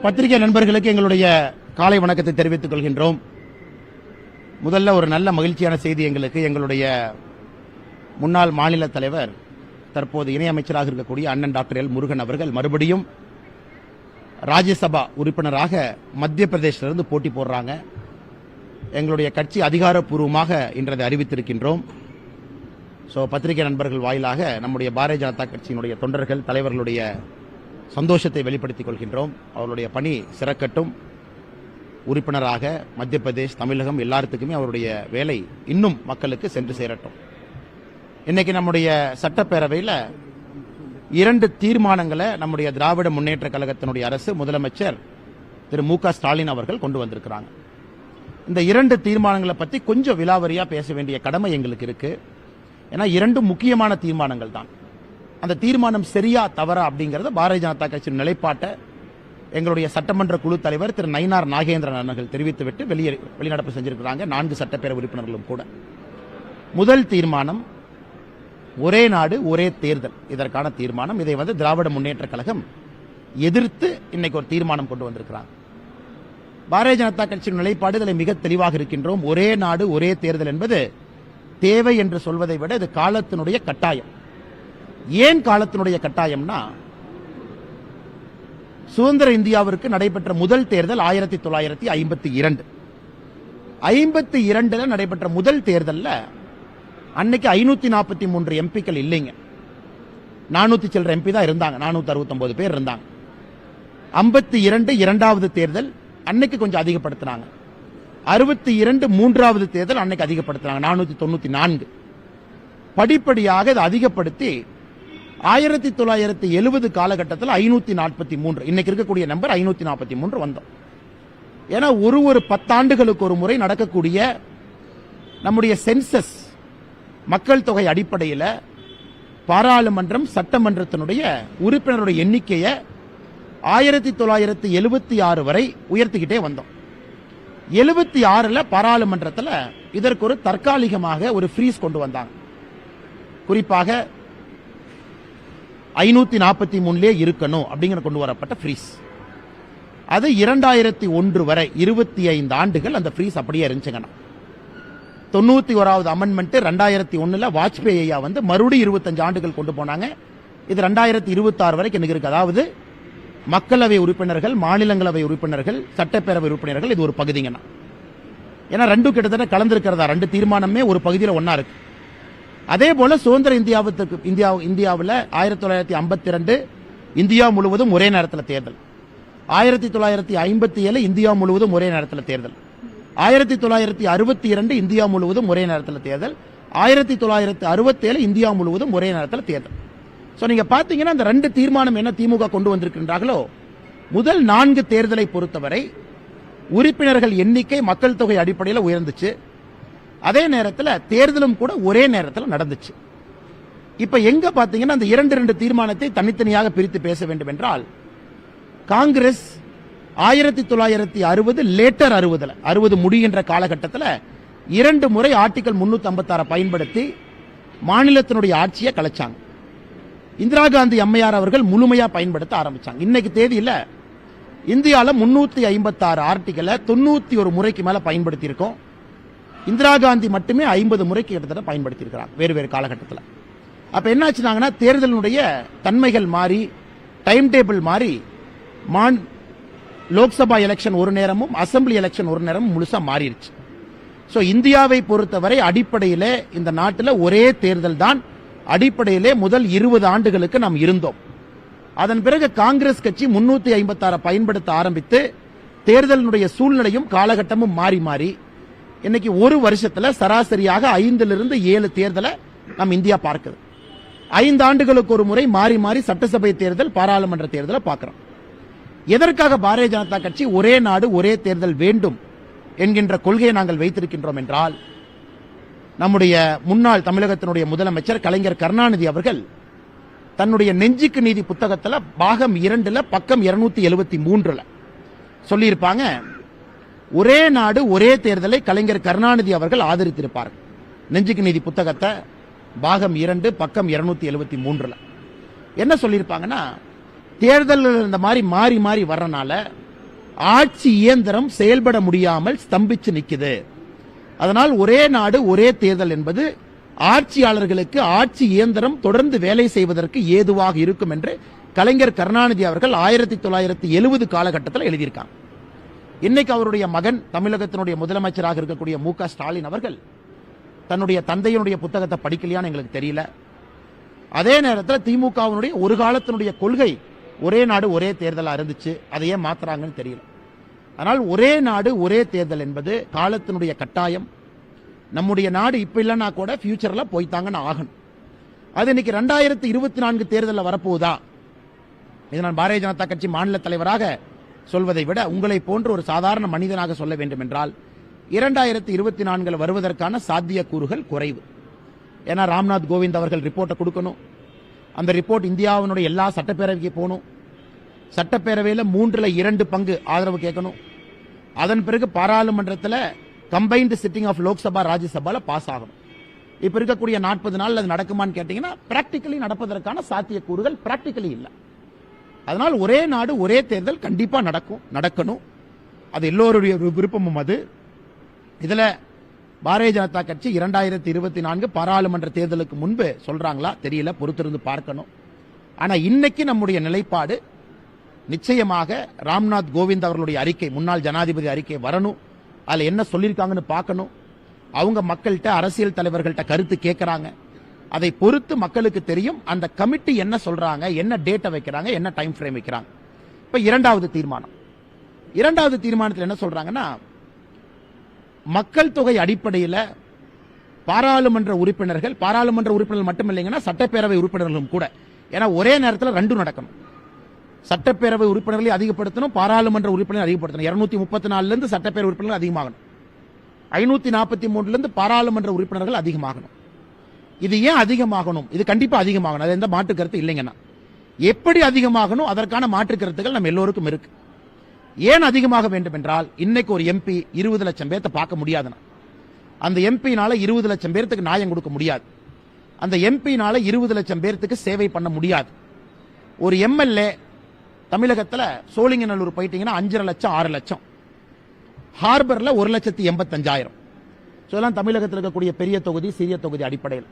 பத்திரிகை நண்பர்களுக்கு எங்களுடைய காலை வணக்கத்தை தெரிவித்துக் கொள்கின்றோம். முதல்ல ஒரு நல்ல மகிழ்ச்சியான செய்தி எங்களுடைய முன்னாள் மாநில தலைவர் தற்போது இணையமைச்சராக இருக்கக்கூடிய அண்ணன் டாக்டர் எல் முருகன் அவர்கள் மறுபடியும் ராஜ்யசபா உறுப்பினராக மத்திய பிரதேசத்திலிருந்து போட்டி போடுறாங்க. எங்களுடைய கட்சி அதிகாரப்பூர்வமாக இன்றை அறிவித்திருக்கின்றோம். பத்திரிகை நண்பர்கள் வாயிலாக நம்முடைய பாரதிய ஜனதா கட்சியினுடைய தொண்டர்கள் தலைவர்களுடைய சந்தோஷத்தை வெளிப்படுத்திக் கொள்கின்றோம். அவருடைய பணி சிறக்கட்டும். உறுப்பினராக மத்திய பிரதேஷ், தமிழகம் எல்லாத்துக்குமே அவருடைய வேலை இன்னும் மக்களுக்கு சென்று சேரட்டும். இன்னைக்கு நம்முடைய சட்டப்பேரவையில் 2 தீர்மானங்களை நம்முடைய திராவிட முன்னேற்ற கழகத்தினுடைய அரசு முதலமைச்சர் திரு மு.க. ஸ்டாலின் அவர்கள் கொண்டு வந்திருக்கிறாங்க. இந்த 2 தீர்மானங்களை பற்றி கொஞ்சம் விலாவரியா பேச வேண்டிய கடமை எங்களுக்கு இருக்கு. ஏன்னா 2 முக்கியமான தீர்மானங்கள் தான். அந்த தீர்மானம் சரியா தவறா அப்படிங்கறத பாரதிய ஜனதா கட்சியின் நிலைப்பாட்டை எங்களுடைய சட்டமன்ற குழு தலைவர் திரு நயினார் நாகேந்திரன் அவர்கள் தெரிவித்துவிட்டு வெளிநடப்பு செஞ்சிருக்கிறாங்க. 4 சட்டப்பேரவை உறுப்பினர்களும் கூட. முதல் தீர்மானம் ஒரே நாடு ஒரே தேர்தல், இதற்கான தீர்மானம். இதை திராவிட முன்னேற்ற கழகம் எதிர்த்து இன்னைக்கு ஒரு தீர்மானம் கொண்டு வந்திருக்கிறாங்க. பாரதிய ஜனதா கட்சியின் நிலைப்பாடு இதில் மிக தெளிவாக இருக்கின்றோம். ஒரே நாடு ஒரே தேர்தல் என்பது தேவை என்று சொல்வதை விட இது காலத்தினுடைய கட்டாயம். ஏன் காலத்தினுடைய கட்டாயம்னா, சுதந்திர இந்தியாவிற்கு நடைபெற்ற முதல் தேர்தல் 1952. 52 நடைபெற்ற முதல் தேர்தலில் அன்னைக்கு 543 எம்பிக்கள் இல்லைங்க. 400 சில்லற எம்பி தான் இருந்தாங்க. 469 பேர் இருந்தாங்க. 52 இரண்டாவது தேர்தல் அன்னைக்கு கொஞ்சம் அதிகப்படுத்தினாங்க. 62 மூன்றாவது தேர்தல் அன்னைக்கு அதிகப்படுத்தினாங்க. 494 படிப்படியாக இதை அதிகப்படுத்தி 1970 காலகட்டத்தில் 543, இன்னைக்கு இருக்கக்கூடிய நம்பர் 543 வந்தோம். ஏன்னா ஒரு 10 ஆண்டுகளுக்கு ஒரு முறை நடக்கக்கூடிய நம்முடைய சென்சஸ் மக்கள் தொகை அடிப்படையில் பாராளுமன்றம் சட்டமன்றத்தினுடைய உறுப்பினருடைய எண்ணிக்கையை 1976 வரை உயர்த்திக்கிட்டே வந்தோம். 76 பாராளுமன்றத்தில் இதற்கு ஒரு தற்காலிகமாக ஒரு ஃப்ரீஸ் கொண்டு வந்தாங்க. குறிப்பாக 543 இருக்கணும் அப்படிங்கிற கொண்டு வரப்பட்ட ஃப்ரீஸ். அது 2001 வரை 25 ஆண்டுகள் அந்த ஃப்ரீஸ் அப்படியே இருந்துச்சுங்கண்ணா. 91வது அமெண்ட்மெண்ட் 2001 வாஜ்பேயி ஐயா மறுபடியும் 25 ஆண்டுகள் கொண்டு போனாங்க. இது 2026 வரைக்கும் இருக்கு. அதாவது மக்களவை உறுப்பினர்கள், மாநிலங்களவை உறுப்பினர்கள், சட்டப்பேரவை உறுப்பினர்கள் இது ஒரு பகுதிங்கண்ணா. ஏன்னா 2 கிட்டத்தட்ட கலந்திருக்கிறதா, 2 தீர்மானமே ஒரு பகுதியில் ஒன்னா இருக்கு. அதே போல சுதந்திர இந்தியாவில் 1952 இந்தியா முழுவதும் ஒரே நேரத்தில் தேர்தல். 1957 இந்தியா முழுவதும் ஒரே நேரத்தில் தேர்தல். 1962 இந்தியா முழுவதும் ஒரே நேரத்தில் தேர்தல். 1967 இந்தியா முழுவதும் ஒரே நேரத்தில் தேர்தல். நீங்க பாத்தீங்கன்னா இந்த 2 தீர்மானம் என்ன திமுக கொண்டு வந்திருக்கின்றார்களோ, முதல் 4 தேர்தலை பொறுத்தவரை உறுப்பினர்கள் எண்ணிக்கை மக்கள் தொகை அடிப்படையில் உயர்ந்துச்சு. அதே நேரத்தில் தேர்தலும் கூட ஒரே நேரத்தில் நடந்துச்சு. இப்ப எங்க பாத்தீங்கன்னா அந்த 2 தீர்மானத்தை தனித்தனியாக பிரித்து பேச வேண்டும் என்றால், காங்கிரஸ் 1960 லேட்டர் 60 முடிகின்ற காலகட்டத்தில் 2 முறை ஆர்டிகல் 356 பயன்படுத்தி மாநிலத்தினுடைய ஆட்சியை கலைச்சாங்க. இந்திரா காந்தி அம்மையார் அவர்கள் முழுமையா பயன்படுத்த ஆரம்பிச்சாங்க. இன்னைக்கு தேதியில இந்தியாவில் 356 ஆர்டிகலை 91 முறைக்கு மேல பயன்படுத்தி இருக்கோம். இந்திரா காந்தி மட்டுமே 50 முறைக்கு கிட்டத்தட்ட பயன்படுத்தி இருக்கிறாங்க வேறு காலகட்டத்தில். அப்ப என்னாச்சுனாங்கன்னா, தேர்தலினுடைய தன்மைகள் மாறி, டைம் டேபிள் மாறி, லோக்சபா எலெக்ஷன் ஒரு நேரமும் அசம்பிளி எலெக்ஷன் ஒரு நேரமும் முழுசா மாறிடுச்சு. இந்தியாவை பொறுத்தவரை அடிப்படையிலே இந்த நாட்டில் ஒரே தேர்தல் தான் அடிப்படையிலே முதல் 20 ஆண்டுகளுக்கு நாம் இருந்தோம். அதன் பிறகு காங்கிரஸ் கட்சி 356 பயன்படுத்த ஆரம்பித்து தேர்தலினுடைய சூழ்நிலையும் காலகட்டமும் மாறி மாறி இன்னைக்கு ஒரு வருஷத்துல சராசரியாக 5 to 7 தேர்தலை நாம் இந்தியா பார்க்குது. 5 ஆண்டுகளுக்கு ஒரு முறை மாறி மாறி சட்டசபை தேர்தல், பாராளுமன்ற தேர்தலை பார்க்கிறோம். எதற்காக பாரதிய ஜனதா கட்சி ஒரே நாடு ஒரே தேர்தல் வேண்டும் என்கின்ற கொள்கையை நாங்கள் வைத்திருக்கின்றோம் என்றால், நம்முடைய முன்னாள் தமிழகத்தினுடைய முதலமைச்சர் கலைஞர் கருணாநிதி அவர்கள் தன்னுடைய நெஞ்சுக்கு நீதி புத்தகத்தில் பாகம் 2 பக்கம் 273 சொல்லியிருப்பாங்க, ஒரே நாடு ஒரே தேர்தலை கலைஞர் கருணாநிதி அவர்கள் ஆதரித்திருப்பார். நெஞ்சுக்கு நீதி புத்தகத்தை பாகம் 2 பக்கம் 273 என்ன சொல்லியிருப்பாங்கன்னா, தேர்தல் இந்த மாதிரி மாறி மாறி வர்றனால ஆட்சி இயந்திரம் செயல்பட முடியாமல் ஸ்தம்பிச்சு நிக்குது. அதனால் ஒரே நாடு ஒரே தேர்தல் என்பது ஆட்சியாளர்களுக்கு ஆட்சி இயந்திரம் தொடர்ந்து வேலை செய்வதற்கு ஏதுவாக இருக்கும் என்று கலைஞர் கருணாநிதி அவர்கள் 1970 காலகட்டத்தில் எழுதியிருக்காங்க. இன்னைக்கு அவருடைய மகன் தமிழகத்தினுடைய முதலமைச்சராக இருக்கக்கூடிய மு.க. ஸ்டாலின் அவர்கள் தன்னுடைய தந்தையினுடைய புத்தகத்தை படிக்கலையான்னு எங்களுக்கு தெரியல. அதே நேரத்தில் திமுகவினுடைய ஒரு காலத்தினுடைய கொள்கை ஒரே நாடு ஒரே தேர்தலா இருந்துச்சு. அதையே மாத்துறாங்கன்னு தெரியல. ஆனால் ஒரே நாடு ஒரே தேர்தல் என்பது காலத்தினுடைய கட்டாயம். நம்முடைய நாடு இப்ப இல்லைன்னா கூட ஃபியூச்சர்ல போய்த்தாங்கன்னு ஆகணும். அது இன்னைக்கு 2024 தேர்தலில் வரப்போகுதா? இது நான் பாரதிய ஜனதா கட்சி மாநில தலைவராக சொல்வதை விட உங்களை போன்ற ஒரு சாதாரண மனிதனாக சொல்ல வேண்டும் என்றால் 2024 வருவதற்கான சாத்தியக்கூறுகள் குறைவு. ஏன்னா ராம்நாத் கோவிந்த் அவர்கள் ரிப்போர்ட்டை கொடுக்கணும். அந்த ரிப்போர்ட் இந்தியாவினுடைய எல்லா சட்டப்பேரவைக்கு போகணும். சட்டப்பேரவையில் 3/2 பங்கு ஆதரவு கேட்கணும். அதன் பிறகு பாராளுமன்றத்தில் கம்பைன்டு சிட்டிங் ஆஃப் லோக்சபா ராஜ்யசபால பாஸ் ஆகணும். இப்ப இருக்கக்கூடிய 40 நாள் அது நடக்குமான்னு கேட்டீங்கன்னா பிராக்டிகலி நடப்பதற்கான சாத்தியக்கூறுகள் பிராக்டிகலி இல்லை. அதனால் ஒரே நாடு ஒரே தேர்தல் கண்டிப்பா நடக்கணும். அது எல்லோருடைய விருப்பமும். அது இதுல பாரதிய ஜனதா கட்சி 2024 பாராளுமன்ற தேர்தலுக்கு முன்பு சொல்றாங்களா தெரியல, பொறுத்திருந்து பார்க்கணும். ஆனா இன்னைக்கு நம்முடைய நிலைப்பாடு நிச்சயமாக ராம்நாத் கோவிந்த் அவர்களுடைய அறிக்கை, முன்னாள் ஜனாதிபதி அறிக்கை வரணும். அதுல என்ன சொல்லியிருக்காங்கன்னு பார்க்கணும். அவங்க மக்கள்கிட்ட அரசியல் தலைவர்கள்ட்ட கருத்து கேட்கறாங்க. அதை பொறுத்து மக்களுக்கு தெரியும் அந்த கமிட்டி என்ன சொல்றாங்க, என்ன டேட்டை வைக்கிறாங்க, என்ன டைம் ஃப்ரேம் வைக்கிறாங்க. இப்ப இரண்டாவது தீர்மானத்தில் என்ன சொல்றாங்கன்னா, மக்கள் தொகை அடிப்படையில் பாராளுமன்ற உறுப்பினர்கள் மட்டும் இல்லைங்கன்னா சட்டப்பேரவை உறுப்பினர்களும் கூட, ஏன்னா ஒரே நேரத்தில் ரெண்டும் நடக்கணும். சட்டப்பேரவை உறுப்பினர்களை அதிகப்படுத்தணும், பாராளுமன்ற உறுப்பினர் அதிகப்படுத்தணும். 234 இருந்து சட்டப்பேரவை உறுப்பினர்கள் அதிகமாகணும், 543 இருந்து பாராளுமன்ற உறுப்பினர்கள் அதிகமாகணும். இது ஏன் அதிகமாகணும்? இது கண்டிப்பா அதிகமாகணும், அது எந்த மாற்று கருத்து இல்லைங்கன்னா. எப்படி அதிகமாகணும் அதற்கான மாற்று கருத்துக்கள் நம்ம எல்லோருக்கும் இருக்கு. ஏன் அதிகமாக வேண்டும் என்றால், இன்னைக்கு ஒரு எம்பி 20 லட்சம் பேர்த்த பார்க்க முடியாதுன்னா, அந்த எம்பினால 20 லட்சம் பேர்த்துக்கு நியாயம் கொடுக்க முடியாது. அந்த எம்பினால 20 லட்சம் பேர்த்துக்கு சேவை பண்ண முடியாது. ஒரு எம்எல்ஏ தமிழகத்தில் சோழிங்கநல்லூர் போயிட்டீங்கன்னா 5.5 லட்சம் 6 லட்சம், ஹார்பர்ல 1,85,000. இதெல்லாம் தமிழகத்தில் இருக்கக்கூடிய பெரிய தொகுதி சிறிய தொகுதி அடிப்படையில்.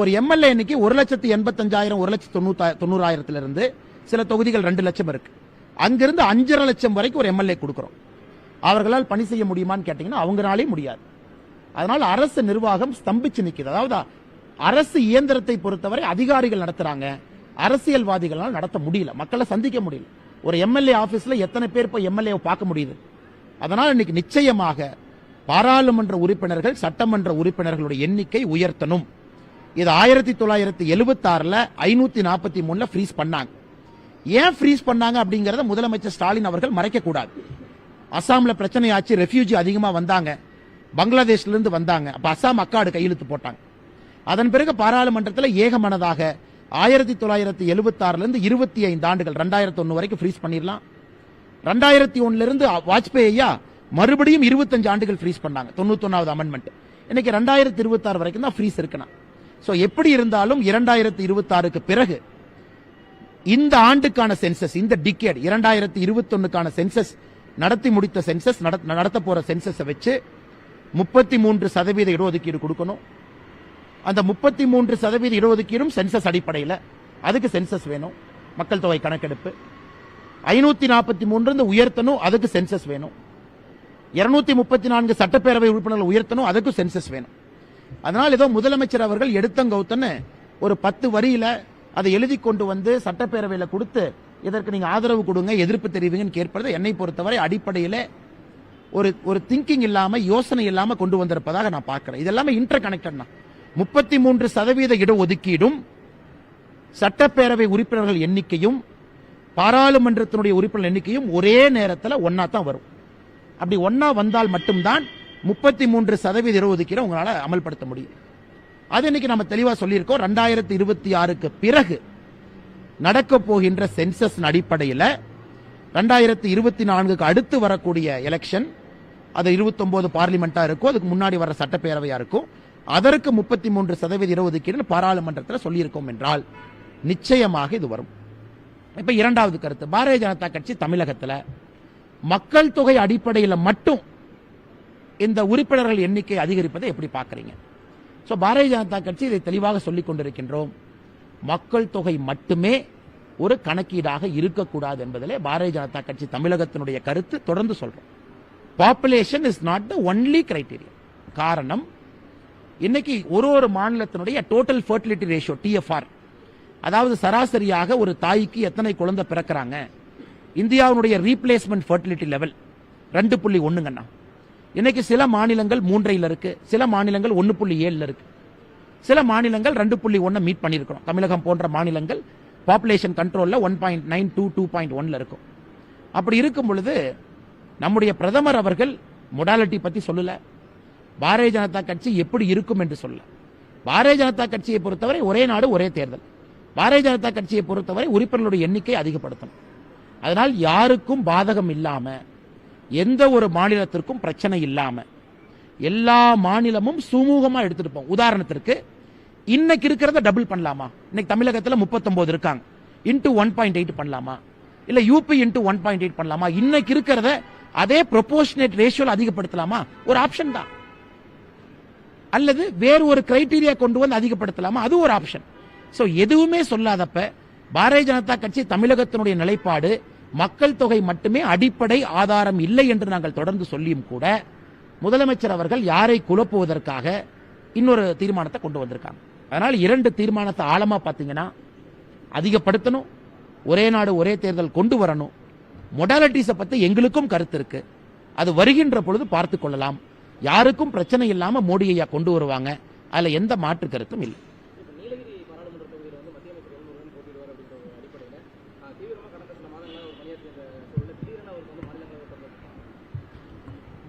ஒரு எம்எல்ஏ இன்னைக்கு 1,85,000 1,90,000 சில தொகுதிகள் 2 லட்சம் இருக்கு. அங்கிருந்து 5.5 லட்சம் வரைக்கும் ஒரு எம்எல்ஏ கொடுக்கிறோம். அவர்களால் பணி செய்ய முடியுமான்னு கேட்டீங்கன்னா அவங்களாலே முடியாது. அதனால அரசு நிர்வாகம் ஸ்தம்பிச்சு நிற்குது. அதாவது அரசு இயந்திரத்தை பொறுத்தவரை அதிகாரிகள் நடத்துறாங்க, அரசியல்வாதிகளால் நடத்த முடியல, மக்களை சந்திக்க முடியல. ஒரு எம்எல்ஏ ஆபீஸ்ல எத்தனை பேர் போய் எம்எல்ஏ பார்க்க முடியுது? அதனால இன்னைக்கு நிச்சயமாக பாராளுமன்ற உறுப்பினர்கள் சட்டமன்ற உறுப்பினர்களுடைய எண்ணிக்கை உயர்த்தணும். இது 1976 543 ஃப்ரீஸ் பண்ணாங்க. ஏன் ஃப்ரீஸ் பண்ணாங்க அப்படிங்கறத முதலமைச்சர் ஸ்டாலின் அவர்கள் மறைக்க கூடாது. அசாம்ல பிரச்சனை ஆச்சு, ரெஃப்யூஜி அதிகமா வந்தாங்க, பங்களாதேஷ்ல இருந்து வந்தாங்க. அப்ப அசாம் அக்காடு கையெழுத்து போட்டாங்க. அதன் பிறகு பாராளுமன்றத்தில் ஏகமனதாக 1976 இருந்து 25 ஆண்டுகள் 2001 வரைக்கும் ஃப்ரீஸ் பண்ணிடலாம். 2001 இருந்து வாஜ்பேயி ஐயா மறுபடியும் 25 ஆண்டுகள் ஃப்ரீஸ் பண்ணாங்க, 91வது அமெண்ட்மெண்ட். இன்னைக்கு 2026 வரைக்கும் தான் ஃப்ரீஸ் இருக்குன்னா. எப்படி இருந்தாலும் 2026க்கு பிறகு இந்த ஆண்டுக்கான சென்சஸ், இந்த டிகேட் 2021க்கான சென்சஸ் நடத்தி முடித்த சென்சஸ், நடத்த போற சென்சஸ் வச்சு 33% இடஒதுக்கீடு கொடுக்கணும். அந்த 33% இடஒதுக்கீடும் சென்சஸ் அடிப்படையில், அதுக்கு சென்சஸ் வேணும், மக்கள் தொகை கணக்கெடுப்பு. 543 உயர்த்தணும், அதுக்கு சென்சஸ் வேணும். 234 சட்டப்பேரவை உறுப்பினர்கள் உயர்த்தணும், அதுக்கு சென்சஸ் வேணும். அதனால் ஏதோ முதலமைச்சர் அவர்கள் எடுத்தங்கவுத்தன்னு ஒரு 10 வரியில அதை எழுதி கொண்டு வந்து சட்டப்பேரவையில் கொடுத்து இதற்கு நீங்க ஆதரவு கொடுங்க, எதிர்ப்பு தெரிவிங்கன்னு கேட்பது என்னை பொறுத்தவரை அடிப்படையில் ஒரு திங்கிங் இல்லாம, யோசனை இல்லாம கொண்டு வந்திருப்பதாக நான் பார்க்கிறேன். இதெல்லாமே இன்டர் கனெக்டட். 33% இடஒதுக்கீடும் சட்டப்பேரவை உறுப்பினர்கள் எண்ணிக்கையும் பாராளுமன்றத்தினுடைய உறுப்பினர் எண்ணிக்கையும் ஒரே நேரத்தில் ஒன்னா தான் வரும். அப்படி ஒன்னா வந்தால் மட்டும்தான் 33% இடஒதுக்கீடு உங்களால அமல்படுத்த முடியும். அது இன்னைக்கு நம்ம தெளிவா சொல்லியிருக்கோம். 2026க்கு பிறகு நடக்க போகின்ற சென்சஸ் அடிப்படையில் 2024க்கு அடுத்து வரக்கூடிய எலெக்ஷன், அது 29 பார்லிமெண்டா இருக்கும், அதுக்கு முன்னாடி வர சட்டப்பேரவையா இருக்கும், அதற்கு 33% இடஒதுக்கீடு பாராளுமன்றத்தில் சொல்லியிருக்கோம் என்றால் நிச்சயமாக இது வரும். இப்ப இரண்டாவது கருத்து, பாரதிய ஜனதா கட்சி தமிழகத்தில் மக்கள் தொகை அடிப்படையில் மட்டும் இந்த உறுப்பினர்கள் எண்ணிக்கை அதிகரிப்பதை எப்படி பார்க்கறீங்க? சோ பாரதிய ஜனதா கட்சி இதை தெளிவாக சொல்லிக் கொண்டிருக்கின்றோம். மக்கள் தொகை மட்டுமே ஒரு கணக்கீடாக இருக்கக்கூடாது என்பதிலே பாரதிய ஜனதா கட்சி தமிழகத்தினுடைய கருத்து தொடர்ந்து சொல்றோம். Population is not the only criteria. காரணம், இன்னைக்கு ஒரு மாநிலத்தினுடைய டோட்டல் ஃபர்டிலிட்டி ரேஷியோ டிஎஃப்ஆர், அதாவது சராசரியாக ஒரு தாய்க்கு எத்தனை குழந்தை பிறக்கிறாங்க, இந்தியாவுடைய ரீப்ளேஸ்மெண்ட் ஃபர்டிலிட்டி லெவல் 2.1ங்கண்ணா. இன்னைக்கு சில மாநிலங்கள் 3 இருக்கு, சில மாநிலங்கள் 1.7 இருக்கு, சில மாநிலங்கள் 2.1 மீட் பண்ணிருக்கிறோம். தமிழகம் போன்ற மாநிலங்கள் பாப்புலேஷன் கண்ட்ரோல்ல 1.9 to 2.1 இருக்கும். அப்படி இருக்கும் பொழுது நம்முடைய பிரதமர் அவர்கள் மொடாலிட்டி பத்தி சொல்லல, பாரதிய ஜனதா கட்சி எப்படி இருக்கும் என்று சொல்ல. பாரதிய ஜனதா கட்சியை பொறுத்தவரை ஒரே நாடு ஒரே தேர்தல். பாரதிய ஜனதா கட்சியை பொறுத்தவரை உறுப்பினர்களுடைய எண்ணிக்கை அதிகப்படுத்தணும். அதனால் யாருக்கும் பாதகம் இல்லாம, எந்த ஒரு மாநிலத்திற்கும் பிரச்சனை இல்லாம எல்லா மாநிலமும் சுமூகமா எடுத்துட்டு. உதாரணத்திற்கு இன்னைக்கு இருக்கிறத டபுள் பண்ணலாமா? இன்னைக்கு தமிழகத்தில் 39 இருக்காங்க, இன்டூ 1.8 பண்ணலாமா? இல்ல யூபி இன்டூ 1.8 பண்ணலாமா? இன்னைக்கு இருக்கிறத அதே ப்ரொபோர்ஷனேட் ரேஷியோல அதிகப்படுத்தலாமா? ஒரு ஆப்ஷன் தான். அல்லது வேறு ஒரு கிரைட்டீரியா கொண்டு வந்து அதிகப்படுத்தலாமா? அது ஒரு ஆப்ஷன். சோ எதுவுமே சொல்லாதப்ப பாரதிய ஜனதா கட்சி தமிழகத்தினுடைய நிலைப்பாடு மக்கள் தொகை மட்டுமே அடிப்படை ஆதாரம் இல்லை என்று நாங்கள் தொடர்ந்து சொல்லியும் கூட முதலமைச்சர் அவர்கள் யாரை குழப்புவதற்காக இன்னொரு தீர்மானத்தை கொண்டு வந்திருக்காங்க. அதனால் 2 தீர்மானத்தை ஆழமா பாத்தீங்கன்னா, அதிகப்படுத்தணும், ஒரே நாடு ஒரே தேர்தல் கொண்டு வரணும். மொடாலிட்டிஸை பத்தி எங்களுக்கும் கருத்து இருக்கு, அது வருகின்ற பொழுது பார்த்துக் கொள்ளலாம். யாருக்கும் பிரச்சனை இல்லாம மோடி ஐயா கொண்டு வருவாங்க, அதுல எந்த மாற்று கருத்தும் இல்லை.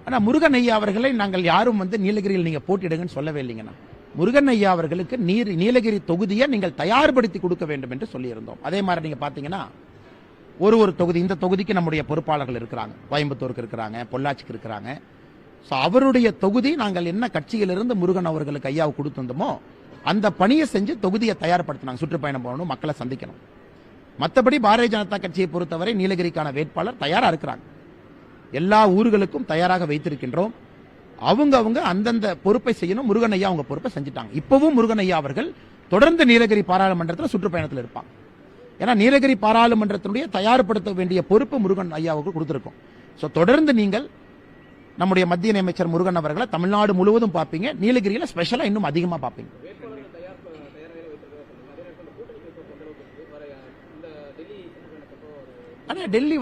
ஆனா முருகன் ஐயா அவர்களை நாங்கள் யாரும் நீலகிரியில் நீங்க போட்டிடுங்கன்னு சொல்லவே இல்லைங்கண்ணா. முருகன் ஐயா அவர்களுக்கு நீலகிரி தொகுதியை நீங்கள் தயார்படுத்தி கொடுக்க வேண்டும் என்று சொல்லியிருந்தோம். அதே மாதிரி நீங்க பாத்தீங்கன்னா ஒரு தொகுதி, இந்த தொகுதிக்கு நம்முடைய பொறுப்பாளர்கள் இருக்கிறாங்க, கோயம்புத்தூருக்கு இருக்கிறாங்க, பொள்ளாச்சிக்கு இருக்கிறாங்க. அவருடைய தொகுதி நாங்கள் என்ன கட்சியிலிருந்து முருகன் அவர்களுக்கு ஐயாவை கொடுத்திருந்தோமோ அந்த பணியை செஞ்சு தொகுதியை தயார்படுத்தினாங்க. சுற்றுப்பயணம் போகணும், மக்களை சந்திக்கணும். மற்றபடி பாரதிய ஜனதா கட்சியை பொறுத்தவரை நீலகிரிக்கான வேட்பாளர் தயாரா இருக்கிறாங்க. எல்லா ஊர்களுக்கும் தயாராக வைத்திருக்கின்றோம். அவங்க அந்தந்த பொறுப்பை செய்யணும். முருகன் ஐயா அவங்க பொறுப்பை செஞ்சுட்டாங்க. இப்பவும் முருகன் ஐயா அவர்கள் தொடர்ந்து நீலகிரி பாராளுமன்றத்தில் சுற்றுப்பயணத்தில் இருப்பாங்க. ஏன்னா நீலகிரி பாராளுமன்றத்தினுடைய தயார்படுத்த வேண்டிய பொறுப்பு முருகன் ஐயாவுக்கு கொடுத்திருக்கும். சோ தொடர்ந்து நீங்கள் நம்முடைய மத்திய அமைச்சர் முருகன் அவர்களை தமிழ்நாடு முழுவதும் பார்ப்பீங்க, நீலகிரியில ஸ்பெஷலா இன்னும் அதிகமா பார்ப்பீங்க. ஆனா டெல்லி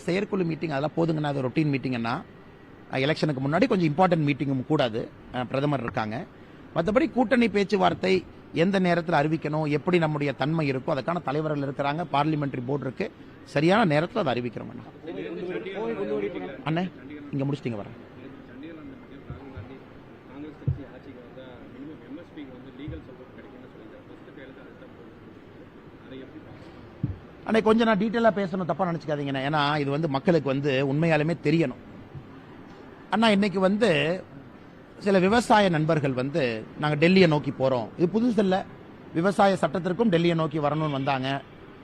செயற்குழு மீட்டிங் அதெல்லாம் போதுங்கண்ணா, அது ரொட்டீன் மீட்டிங்னா. எலெக்ஷனுக்கு முன்னாடி கொஞ்சம் இம்பார்ட்டன்ட் மீட்டிங்கும் கூடாது, பிரதமர் இருக்காங்க. மற்றபடி கூட்டணி பேச்சுவார்த்தை எந்த நேரத்தில் அறிவிக்கணும், எப்படி நம்முடைய தன்மை இருக்கும், அதுக்கான தலைவர்கள் இருக்கிறாங்க, பார்லிமெண்டரி போர்டு இருக்கு, சரியான நேரத்தில் அதை அறிவிக்கிறோம். அண்ணே இங்க முடிச்சிட்டீங்க வர அண்ணே கொஞ்சம் நான் டீட்டெயிலா பேசணும், தப்பா நினைச்சுக்காதீங்க. ஏன்னா இது மக்களுக்கு உண்மையாலுமே தெரியணும். அண்ணா இன்னைக்கு சில விவசாய நண்பர்கள் நாங்க டெல்லியை நோக்கி போறோம், இது புதுசு இல்ல, விவசாய சட்டத்திற்கும் டெல்லியை நோக்கி வரணும்னு வந்தாங்க.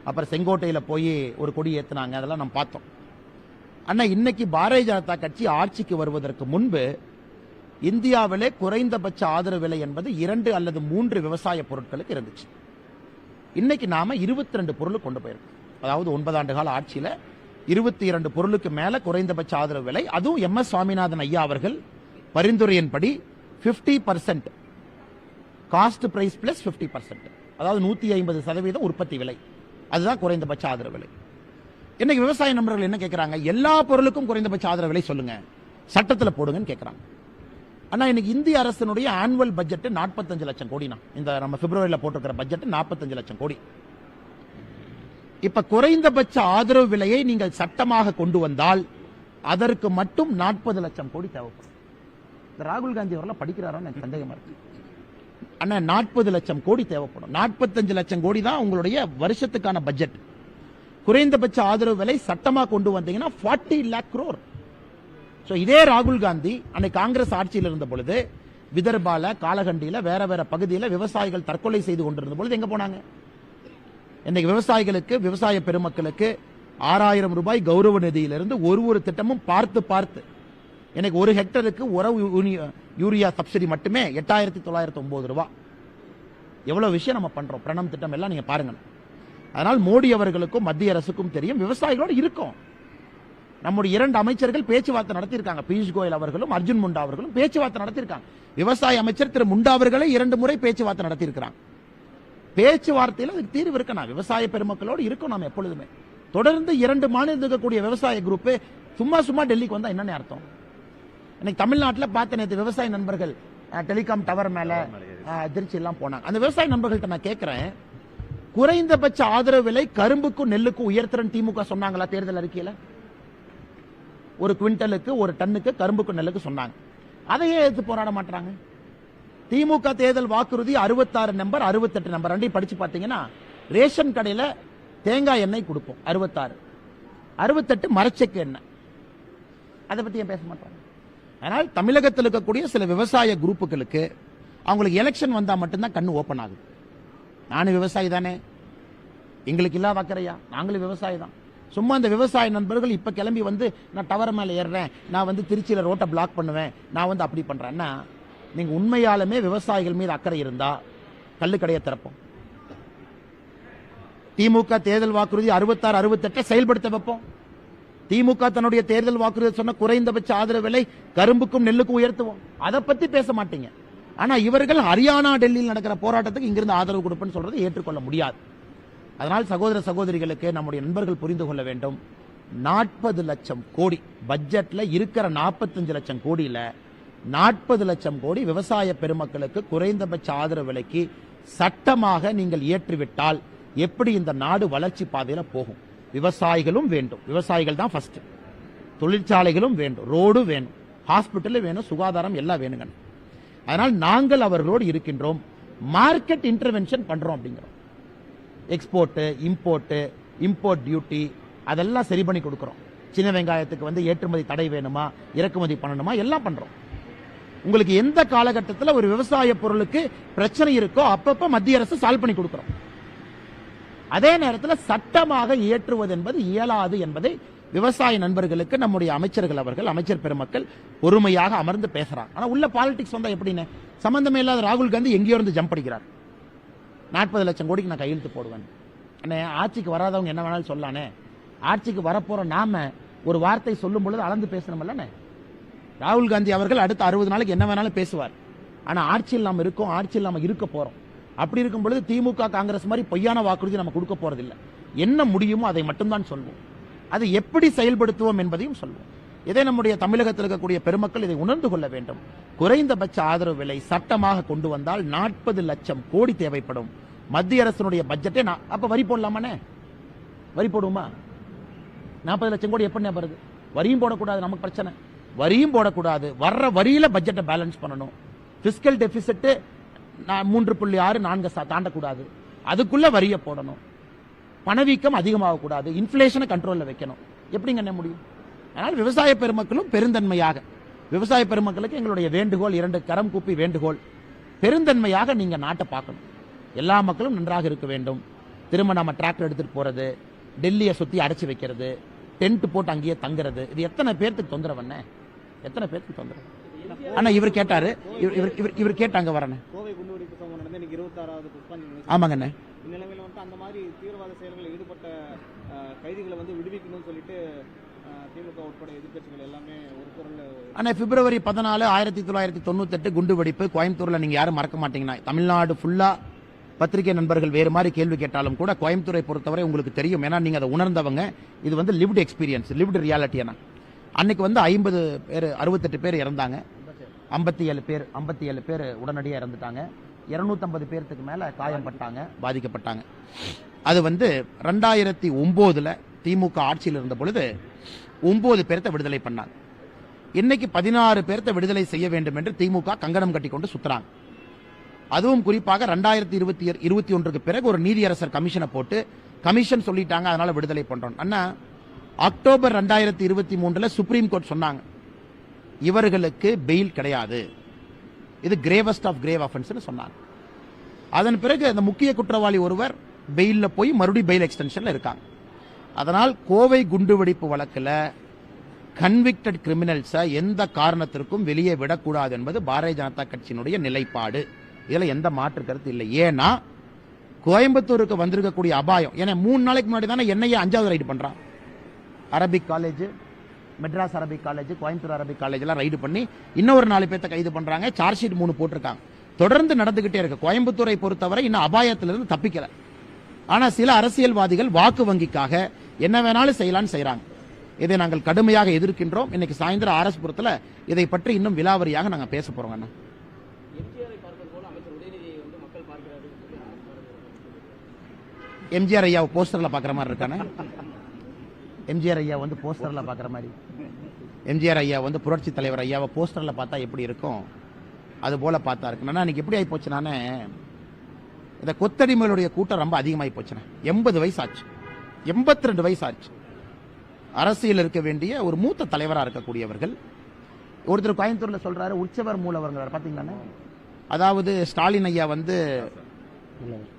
அப்புறம் செங்கோட்டையில போய் ஒரு கொடி ஏத்துனாங்க, அதெல்லாம் நம்ம பார்த்தோம். அண்ணா இன்னைக்கு பாரதிய ஜனதா கட்சி ஆட்சிக்கு வருவதற்கு முன்பு இந்தியாவிலே குறைந்தபட்ச ஆதரவு விலை என்பது 2 அல்லது 3 விவசாய பொருட்களுக்கு இருந்துச்சு. இன்னைக்கு நாம 22 பொருள் கொண்டு போயிருக்கோம். அதாவது 9 ஆண்டு கால ஆட்சியில 22 பொருளுக்கு மேல குறைந்தபட்ச ஆதரவு விலை. அதுவும் MS சுவாமிநாதன் ஐயா அவர்கள் பரிந்துரையின்படி 50% காஸ்ட் பிரைஸ் பிளஸ் 50%, அதாவது 150% உற்பத்தி விலை, அதுதான் குறைந்தபட்ச ஆதரவு விலை. இன்னைக்கு விவசாய நண்பர்கள் என்ன கேட்கிறாங்க, எல்லா பொருளுக்கும் குறைந்தபட்ச ஆதரவு விலை சொல்லுங்க, சட்டத்தில் போடுங்கன்னு கேட்கிறாங்க. ஆனா இன்னைக்கு இந்திய அரசினுடைய ஆனுவல் பட்ஜெட் 45 லட்சம் கோடி. இந்த நம்ம பிப்ரவரியில போட்டிருக்கிற பட்ஜெட் 45 லட்சம் கோடி. இப்ப குறைந்தபட்ச ஆதரவு விலையை நீங்கள் சட்டமாக கொண்டு வந்தால் அதற்கு மட்டும் 40 லட்சம் கோடி தேவைப்படும். ராகுல் காந்தி அவர்கள் படிக்கிறாரான்னு எனக்கு சந்தேகமா இருக்கு. ஆனா 40 லட்சம் கோடி தேவைப்படும். 45 லட்சம் கோடி தான் உங்களுடைய வருஷத்துக்கான பட்ஜெட். குறைந்தபட்ச ஆதரவு விலை சட்டமா கொண்டு வந்தீங்கன்னா 40 lakh crore. இதே ராகுல் காந்தி அன்னைக்கு காங்கிரஸ் ஆட்சியில் இருந்த பொழுது விதர்பால, காலகண்டியில, வேற வேற பகுதியில் விவசாயிகள் தற்கொலை செய்து கொண்டிருந்த பொழுது எங்க போனாங்க? இன்னைக்கு விவசாயிகளுக்கு, விவசாய பெருமக்களுக்கு 6,000 ரூபாய் கௌரவ நிதியிலிருந்து ஒரு திட்டமும் பார்த்து எனக்கு 1 ஹெக்டருக்கு உரவு யூரியா சப்சிடி மட்டுமே 8,909 ரூபாய். எவ்வளவு விஷயம் நம்ம பண்றோம். பிரணம் திட்டம் எல்லாம் நீங்க பாருங்க. அதனால் மோடி அவர்களுக்கும் மத்திய அரசுக்கும் தெரியும், விவசாயிகளோடு இருக்கும். நம்முடைய 2 அமைச்சர்கள் பேச்சுவார்த்தை நடத்தியிருக்காங்க. பியூஷ் கோயல் அவர்களும் அர்ஜுன் முண்டா அவர்களும் பேச்சுவார்த்தை நடத்தியிருக்காங்க. விவசாய அமைச்சர் திரு முண்டா அவர்களே 2 முறை பேச்சுவார்த்தை நடத்தியிருக்கிறாங்க. பேச்சுவார்த்தையில் அதுக்கு தீர்வு இருக்கணும். விவசாய பெருமக்களோடு இருக்கும். நாம் எப்பொழுதுமே தொடர்ந்து 2 மாநிலத்தில் இருக்கக்கூடிய விவசாய குரூப் சும்மா டெல்லிக்கு வந்தா என்னன்னு அர்த்தம்? இன்னைக்கு தமிழ்நாட்டில் பார்த்த நேற்று விவசாய நண்பர்கள் டெலிகாம் டவர் மேல திருச்சி எல்லாம் போனாங்க. அந்த விவசாய நண்பர்கள்ட்ட நான் கேட்கிறேன், குறைந்தபட்ச ஆதரவு விலை கரும்புக்கும் நெல்லுக்கும் உயர்த்துறன்னு திமுக சொன்னாங்களா தேர்தல் அறிக்கையில? 1 குவிண்டலுக்கு 1 டன்னுக்கு கரும்புக்கும் நெல்லுக்கு சொன்னாங்க. அதையே எடுத்து போராட மாட்டாங்க. திமுக தேர்தல் வாக்குறுதி 66 நம்பர் 68 நம்பர் ரெண்டையும் படிச்சு பார்த்தீங்கன்னா, ரேஷன் கடையில தேங்காய் எண்ணெய் கொடுப்போம் 66, 68 மரச்செக்கு எண்ணெய். அதை பத்தி ஏன் பேச மாட்டாங்க? அதனால் தமிழகத்தில் இருக்கக்கூடிய சில விவசாய குரூப்புகளுக்கு அவங்களுக்கு எலெக்ஷன் வந்தா மட்டும்தான் கண்ணு ஓபன் ஆகுது. நானும் விவசாயி தானே, எங்களுக்கு இல்லாத அக்கறையா? நாங்களும் விவசாயி தான். சும்மா இந்த விவசாய நண்பர்கள் இப்ப கிளம்பி வந்து நான் டவர் மேல ஏறுறேன், நான் வந்து திருச்சியில ரோட்டை பிளாக் பண்ணுவேன், நான் வந்து அப்படி பண்றேன்னா, நீங்க உண்மையாலுமே விவசாயிகள் மீது அக்கறை இருந்தா கள்ளுக்கடையை திறப்போம். திமுக தேர்தல் வாக்குறுதி 66, 68 செயல்படுத்த வைப்போம். திமுக தன்னுடைய தேர்தல் வாக்குறுதி சொன்ன குறைந்தபட்ச ஆதரவு விலை கரும்புக்கும் நெல்லுக்கும் உயர்த்துவோம். அதை பத்தி பேச மாட்டீங்க. ஆனா இவர்கள் ஹரியானா டெல்லியில் நடக்கிற போராட்டத்துக்கு இங்கிருந்து ஆதரவு கொடுப்பேன்னு சொல்றது ஏற்றுக்கொள்ள முடியாது. அதனால் சகோதர சகோதரிகளுக்கு நம்முடைய நண்பர்கள் புரிந்து கொள்ள வேண்டும், 40 லட்சம் கோடி பட்ஜெட்ல இருக்கிற 45 லட்சம் கோடியில 40 லட்சம் கோடி விவசாய பெருமக்களுக்கு குறைந்தபட்ச ஆதரவு விலைக்கு சட்டமாக நீங்கள் ஏற்றிவிட்டால் எப்படி இந்த நாடு வளர்ச்சி பாதையில போகும்? விவசாயிகளும் வேண்டும், விவசாயிகள் தான் ஃபர்ஸ்ட். தொழிற்சாலைகளும் வேண்டும், ரோடு வேணும், ஹாஸ்பிட்டல் வேணும், சுகாதாரம் எல்லாம் வேணுங்க. அதனால் நாங்கள் அவர்களோடு இருக்கின்றோம். மார்க்கெட் இன்டர்வென்ஷன் பண்றோம் அப்படிங்கிறோம். எக்ஸ்போர்ட், இம்போர்ட் டியூட்டி அதெல்லாம் சரி பண்ணி கொடுக்கிறோம். சின்ன வெங்காயத்துக்கு வந்து ஏற்றுமதி தடை வேணுமா, இறக்குமதி பண்ணணுமா, எல்லாம் பண்றோம். உங்களுக்கு எந்த காலகட்டத்தில் ஒரு விவசாய பொருளுக்கு பிரச்சனை இருக்கோ அப்பப்ப மத்திய அரசு சால்வ் பண்ணி கொடுக்கிறோம். அதே நேரத்தில் சட்டமாக இயற்றுவது என்பது இயலாது என்பதை விவசாய நண்பர்களுக்கு நம்முடைய அமைச்சர்கள் அவர்கள், அமைச்சர் பெருமக்கள் பொறுமையாக அமர்ந்து பேசுறாங்க. ஆனா உள்ள பாலிடிக்ஸ் வந்தா எப்படின்னு சம்பந்தமே இல்லாத ராகுல் காந்தி எங்கேயோ இருந்து ஜம்ப் அடிக்கிறார். 40 லட்சம் கோடிக்கு நான் கையெழுத்து போடுவேன். அண்ணே, ஆட்சிக்கு வராதவங்க என்ன வேணாலும் சொல்லானே, ஆட்சிக்கு வரப்போற நாம ஒரு வார்த்தை சொல்லும் பொழுது அளந்து பேசணும்ல. ராகுல் காந்தி அவர்கள் அடுத்த 60 நாளைக்கு என்ன வேணாலும் பேசுவார். ஆனா ஆட்சியில் நாம் இருக்கோம், ஆட்சியில் நாம இருக்க போறோம். அப்படி இருக்கும் பொழுது திமுக காங்கிரஸ் மாதிரி பொய்யான வாக்குறுதி நம்ம கொடுக்க போறதில்லை. என்ன முடியுமோ அதை மட்டும்தான் சொல்வோம். அதை எப்படி செயல்படுத்துவோம் என்பதையும் சொல்வோம். இதை நம்முடைய தமிழகத்தில் இருக்கக்கூடிய பெருமக்கள் இதை உணர்ந்து கொள்ள வேண்டும். குறைந்தபட்ச ஆதரவு விலை சட்டமாக கொண்டு வந்தால் 40 லட்சம் கோடி தேவைப்படும். மத்திய அரசினுடைய பட்ஜெட்டே அப்ப வரி போடலாமானே? வரி போடுவோமா? 40 லட்சம் கோடி எப்படி வருது? வரியும் போடக்கூடாது, நமக்கு பிரச்சனை. வரியும் போடக்கூடாது, வர்ற வரியில பட்ஜெட்டை பேலன்ஸ் பண்ணணும். பிஸ்கல் டெபிசிட் 3.6 4 தாண்டக்கூடாது, அதுக்குள்ள வரிய போடணும். பணவீக்கம் அதிகமாக கூடாது, இன்ஃபிளேஷனை கண்ட்ரோல்ல வைக்கணும். எப்படிங்க என்ன முடியும்? அதனால் விவசாய பெருமக்களும் பெருந்தன்மையாக, விவசாய பெருமக்களுக்கு எங்களுடைய வேண்டுகோள், 2 கரம் கூப்பி வேண்டுகோள், பெருந்தன்மையாக நீங்க நாட்டை பார்க்கணும். எல்லா மக்களும் நன்றாக இருக்க வேண்டும். திரும்ப நம்ம டிராக்டர் எடுத்துட்டு போறது, டெல்லியை சுத்தி அடைச்சு வைக்கிறது, டென்ட் போட்டு அங்கேயே தங்குறது, இது எத்தனை பேருக்கு தொந்தரவு? எத்தனை பேருக்கு தொந்தரவு? ஆனா இவர் கேட்டாரு, இவர் கேட்டாங்க வரேன். கோவை குண்டுவெடிப்பு சம்பவம் நடந்து இன்னைக்கு 26வது புஷ்பாஞ்சலி. ஆமாங்க. இந்நிலைமையில வந்து அந்த மாதிரி தீவிரவாத செயல்களில் ஈடுபட்ட கைதிகளை வந்து விடுவிக்கணும்னு சொல்லிட்டு திமுக உட்பட எதிர்க்கட்சிகள் எல்லாமே ஒரு குரல்ல. ஆனா பிப்ரவரி 14 1998 குண்டு வெடிப்பு கோயம்புத்தூர்ல நீங்க யாரும் மறக்க மாட்டீங்கன்னா, தமிழ்நாடு ஃபுல்லா பத்திரிகை நண்பர்கள் வேறு மாதிரி கேள்வி கேட்டாலும் கூட கோயம்புத்தூரை பொறுத்தவரை உங்களுக்கு தெரியும். ஏன்னா நீங்க அதை உணர்ந்தவங்க. இது வந்து லிவ்டு எக்ஸ்பீரியன்ஸ், லிவ்டு ரியாலிட்டி. அன்னைக்கு வந்து 50 பேர் 68 பேர் இறந்தாங்க, 57 பேர் உடனடியாக இறந்துட்டாங்க, 250 பேருக்கு மேல காயம்பட்டாங்க, பாதிக்கப்பட்டாங்க. அது வந்து 2009 திமுக ஆட்சியில் இருந்த பொழுது 9 பேர்த்த விடுதலை பண்ணாங்க. இன்னைக்கு 16 பேர்த்த விடுதலை செய்ய வேண்டும் என்று திமுக கங்கணம் கட்டி கொண்டு சுத்துறாங்க. அதுவும் குறிப்பாக 2021 பிறகு ஒரு நீதியரசர் கமிஷனை போட்டு கமிஷன் சொல்லிட்டாங்க, அதனால விடுதலை பண்றோம். அண்ணா, அக்டோபர் 2023 சுப்ரீம் கோர்ட் சொன்னாங்க இவர்களுக்கு பெயில் கிடையாது, இது கிரேவஸ்ட் ஆஃப் கிரேவ் ஆஃபென்ஸ் சொன்னாங்க. அதன் பிறகு அந்த முக்கிய குற்றவாளி ஒருவர் பெயில்ல போய் மறுபடியும் பெயில் எக்ஸ்டென்ஷன்ல இருக்காங்க. அதனால் கோவை குண்டுவெடிப்பு வழக்கில் கன்விக்டட் கிரிமினல்ஸை எந்த காரணத்திற்கும் வெளியே விடக்கூடாது என்பது பாரதிய ஜனதா கட்சியினுடைய நிலைப்பாடு. இதுல எந்த மாற்று கருத்து இல்லை. ஏன்னா கோயம்புத்தூருக்கு வந்திருக்கக்கூடிய அபாயம், ஏன்னா 3 நாளைக்கு முன்னாடி தானே என்னையே 5வது ரைடு பண்றான். Arabic college, Madras Arabic college, Coimbatore Arabic college எல்லாம் ரைடு பண்ணி இன்னொரு 4 பேர்த்த கைது பண்றாங்க. சார்ஜ் ஷீட் 3 போட்டிருக்காங்க. தொடர்ந்து நடந்துகிட்டே இருக்கு. கோயம்புத்தூரை பொறுத்தவரை இன்னும் அபாயத்திலிருந்து தப்பிக்கல. ஆனா சில அரசியல்வாதிகள் வாக்கு வங்கிக்காக என்ன வேணாலும் செய்யலாம்னு செய்யறாங்க. இதை நாங்கள் கடுமையாக எதிர்க்கின்றோம். இன்னைக்கு சாயந்தரம் ஆர்எஸ்புரத்துல இதை பற்றி இன்னும் விலாவரியாக நாங்க பேச போறோம். அண்ணா, எம்ஜிஆர் ஐயா போஸ்டர்ல பாக்குற மாதிரி இருக்கானே. எம்ஜிஆர் ஐயா வந்து போஸ்டர்ல பாக்குற மாதிரி, எம்ஜிஆர் ஐயா வந்து புரட்சி தலைவர் ஐயாவை போஸ்டர்ல பார்த்தா எப்படி இருக்கும் அது போல பார்த்தா இருக்கு. இன்னைக்கு எப்படி ஆகி போச்சு, நானே இந்த கொத்தடிமைகளுடைய கூட்டம் ரொம்ப அதிகமாகி போச்சுண்ணே. 80 வயசு ஆச்சு, 82 வயசு ஆச்சு. அரசியல் இருக்க வேண்டிய ஒரு மூத்த தலைவராக இருக்கக்கூடியவர்கள். ஒருத்தர் கோயம்புத்தூர்ல சொல்றாரு உற்சவர் மூலவர் பாத்தீங்களா. அதாவது ஸ்டாலின் ஐயா வந்து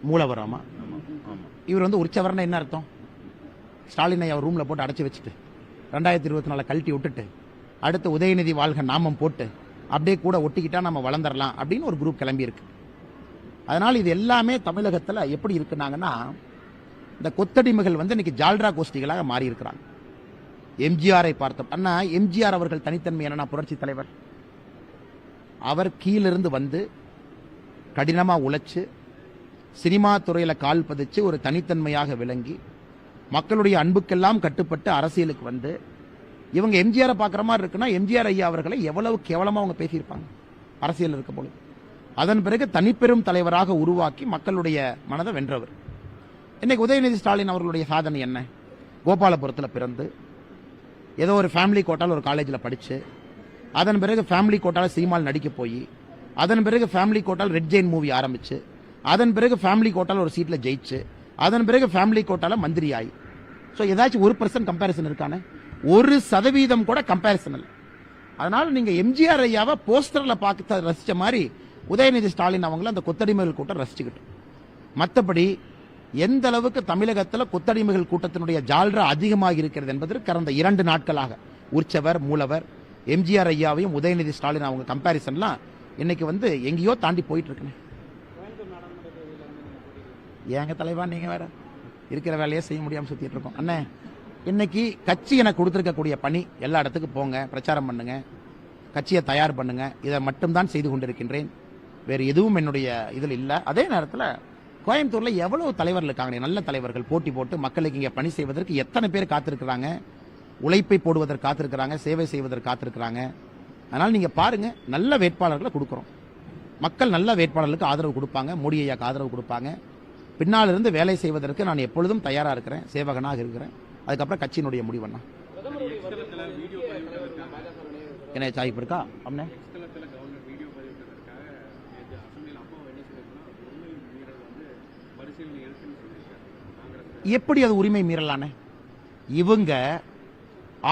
மூலவர். ஆமா, இவர் வந்து உற்சவர்னா என்ன அர்த்தம்? ஸ்டாலின் ஐயா ரூம்ல போட்டு அடைச்சு வச்சுட்டு 2024 கழட்டி விட்டுட்டு அடுத்து உதயநிதி வாழ்க நாமம் போட்டு அப்படியே கூட ஒட்டிக்கிட்டா நம்ம வளர்ந்துடலாம் அப்படின்னு ஒரு குரூப் கிளம்பி இருக்கு. அதனால இது எல்லாமே தமிழகத்தில் எப்படி இருக்குனாங்கன்னா, இந்த கொத்தடிமைகள் வந்து இன்னைக்கு ஜால்ரா கோஷ்டிகளாக மாறி இருக்கிறாங்க. எம்ஜிஆரை பார்த்தோம். அண்ணா, எம்ஜிஆர் அவர்கள் தனித்தன்மை என்னன்னா, புரட்சி தலைவர் அவர் கீழிருந்து வந்து கடினமா உழைச்சு சினிமா துறையில கால் பதிச்சு ஒரு தனித்தன்மையாக விளங்கி மக்களுடைய அன்புக்கெல்லாம் கட்டுப்பட்டு அரசியலுக்கு வந்து இவங்க எம்ஜிஆரை பார்க்குற மாதிரி இருக்குன்னா, எம்ஜிஆர் ஐயா அவர்களை எவ்வளவு கேவலமா அவங்க பேசியிருப்பாங்க அரசியல் இருக்க பொழுது. அதன் பிறகு தனிப்பெரும் தலைவராக உருவாக்கி மக்களுடைய மனதை வென்றவர். இன்னைக்கு உதயநிதி ஸ்டாலின் அவர்களுடைய சாதனை என்ன? கோபாலபுரத்தில் பிறந்து ஏதோ ஒரு ஃபேமிலி கோட்டால் ஒரு காலேஜில் படிச்சு, அதன் பிறகு ஃபேமிலி கோட்டால் சீமால் நடிக்க போய், அதன் பிறகு ஃபேமிலி கோட்டால் ரெட் ஜெயின் மூவி ஆரம்பிச்சு, அதன் பிறகு ஃபேமிலி கோட்டால் ஒரு சீட்ல ஜெயிச்சு, அதன் பிறகு ஃபேமிலி கோட்டால மந்திரி ஆகி. ஸோ ஏதாச்சும் 1% கம்பேரிசன் இருக்கானே? 1% கூட கம்பேரிசன் இல்லை. அதனால நீங்க எம்ஜிஆர் ஐயாவை போஸ்டர்ல பார்த்து ரசிச்ச மாதிரி உதயநிதி ஸ்டாலின் அவங்கள அந்த கொத்தடிமைகள் கூட்டம் ரசிச்சுக்கிட்டோம். மற்றபடி எந்த அளவுக்கு தமிழகத்தில் கொத்தடிமைகள் கூட்டத்தினுடைய ஜால்ரா அதிகமாக இருக்கிறது என்பதற்கு கடந்த 2 நாட்களாக உற்சவர் மூலவர் எம்ஜிஆர் ஐயாவையும் உதயநிதி ஸ்டாலின் அவங்க கம்பேரிசன்லாம் இன்னைக்கு வந்து எங்கேயோ தாண்டி போயிட்டு இருக்குன்னு. ஏங்க தலைவா, நீங்க வேற இருக்கிற வேலையை செய்ய முடியாம சுத்திட்டு இருக்கோம். அண்ணே, இன்னைக்கு கட்சி எனக்கு கொடுத்திருக்கக்கூடிய பணி, எல்லா இடத்துக்கும் போங்க, பிரச்சாரம் பண்ணுங்க, கட்சியை தயார் பண்ணுங்க, இதை மட்டும்தான் செய்து கொண்டிருக்கின்றேன். வேறு எதுவும் என்னுடைய இதில் இல்லை. அதே நேரத்தில் கோயம்புத்தூர்ல எவ்வளவு தலைவர்கள் இருக்காங்க, நல்ல தலைவர்கள், போட்டி போட்டு மக்களுக்கு இங்கே பணி செய்வதற்கு எத்தனை பேர் காத்திருக்கிறாங்க, உழைப்பை போடுவதற்கு காத்திருக்கிறாங்க, சேவை செய்வதற்கு காத்திருக்கிறாங்க. அதனால் நீங்க பாருங்க, நல்ல வேட்பாளர்களை கொடுக்குறோம். மக்கள் நல்ல வேட்பாளர்களுக்கு ஆதரவு கொடுப்பாங்க, மோடி ஐயாக்கு ஆதரவு கொடுப்பாங்க. பின்னால் இருந்து வேலை செய்வதற்கு நான் எப்பொழுதும் தயாரா இருக்கிறேன், சேவகனாக இருக்கிறேன். அதுக்கப்புறம் கட்சியினுடைய முடிவண்ணா என்ன சாய்ப்பு இருக்கா? அம்னே, எப்படி அது உரிமை மீறலானே? இவங்க